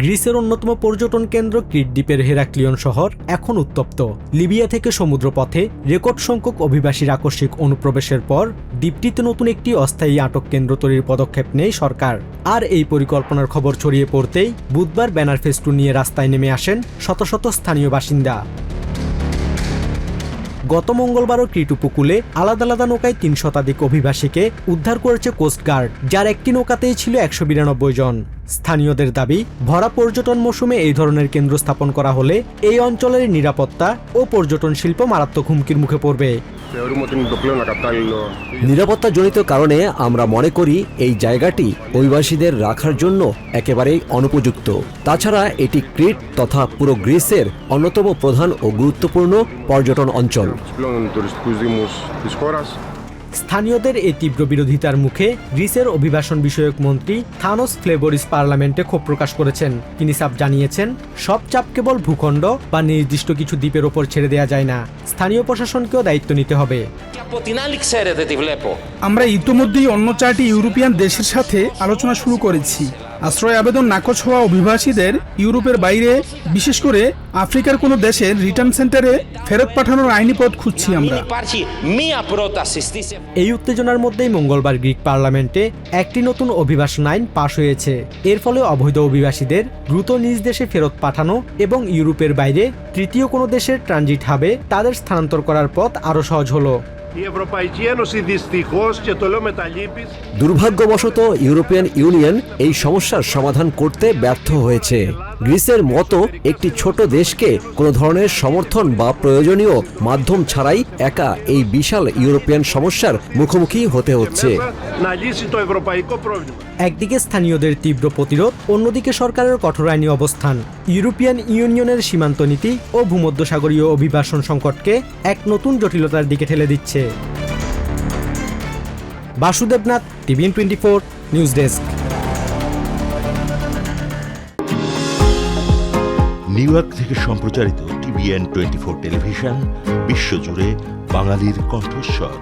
গ্রিসের অন্যতম পর্যটন কেন্দ্র ক্রিট দ্বীপের হেরাক্লিয়ন শহর এখন উত্তপ্ত। লিবিয়া থেকে সমুদ্রপথে রেকর্ড সংখ্যক অভিবাসীর আকস্মিক অনুপ্রবেশের পর দ্বীপটিতে নতুন একটি অস্থায়ী আটক কেন্দ্র তৈরির পদক্ষেপ নেয় সরকার। আর এই পরিকল্পনার খবর ছড়িয়ে পড়তেই বুধবার ব্যানার ফেস্টুন নিয়ে রাস্তায় নেমে আসেন শত শত স্থানীয় বাসিন্দা। গত মঙ্গলবারও ক্রিট উপকূলে আলাদা আলাদা নৌকায় ৩ শতাধিক অভিবাসীকে উদ্ধার করেছে কোস্টগার্ড, যার একটি নৌকাতেই ছিল ১৯২ জন। স্থানীয়দের দাবি, ভরা পর্যটন মৌসুমে এই ধরনের কেন্দ্র স্থাপন করা হলে এই অঞ্চলের নিরাপত্তা ও পর্যটন শিল্প মারাত্মক হুমকির মুখে পড়বে। নিরাপত্তাজনিত কারণে আমরা মনে করি এই জায়গাটি অভিবাসীদের রাখার জন্য একেবারেই অনুপযুক্ত। তাছাড়া এটি ক্রিট তথা পুরো গ্রিসের অন্যতম প্রধান ও গুরুত্বপূর্ণ পর্যটন অঞ্চল। স্থানীয়দের এই তীব্র বিরোধিতার মুখে গ্রিসের অভিবাসন বিষয়ক মন্ত্রী থানোস ফ্লেবোরিস পার্লামেন্টে ক্ষোভ প্রকাশ করেছেন। তিনি সাফ জানিয়েছেন, সব চাপ কেবল ভূখণ্ড বা নির্দিষ্ট কিছু দ্বীপের ওপর ছেড়ে দেওয়া যায় না, স্থানীয় প্রশাসনকেও দায়িত্ব নিতে হবে। আমরা ইতোমধ্যেই অন্য 4টি ইউরোপিয়ান দেশের সাথে আলোচনা শুরু করেছি। আশ্রয় আবেদন নাকচ হওয়া অভিবাসীদের ইউরোপের বাইরে, বিশেষ করে আফ্রিকার কোনো দেশের রিটার্ন সেন্টারে ফেরত পাঠানোর আইনি পথ খুঁজছি আমরা। এই উত্তেজনার মধ্যেই মঙ্গলবার গ্রিক পার্লামেন্টে একটি নতুন অভিবাসন আইন পাশ হয়েছে। এর ফলে অবৈধ অভিবাসীদের দ্রুত নিজ দেশে ফেরত পাঠানো এবং ইউরোপের বাইরে তৃতীয় কোনো দেশের ট্রানজিট হাবে তাদের স্থানান্তর করার পথ আরও সহজ হলো। দুর্ভাগ্যবশত ইউরোপিয়ান ইউনিয়ন এই সমস্যার সমাধান করতে ব্যর্থ হয়েছে। গ্রিসের মতো একটি ছোট দেশকে কোনো ধরনের সমর্থন বা প্রয়োজনীয় মাধ্যম ছাড়াই একা এই বিশাল ইউরোপিয়ান সমস্যার মুখোমুখি হতে হচ্ছে। একদিকে স্থানীয়দের তীব্র প্রতিরোধ, অন্যদিকে সরকারের কঠোর আইনি অবস্থান ইউরোপিয়ান ইউনিয়নের সীমান্ত নীতি ও ভূমধ্যসাগরীয় অভিবাসন সংকটকে এক নতুন জটিলতার দিকে ঠেলে দিচ্ছে। Basudevnath, TVN 24 news desk. New York থেকে সম্প্রচারিত টিভিএন 24 টেলিভিশন বিশ্বজুড়ে বাঙালির কণ্ঠস্বর।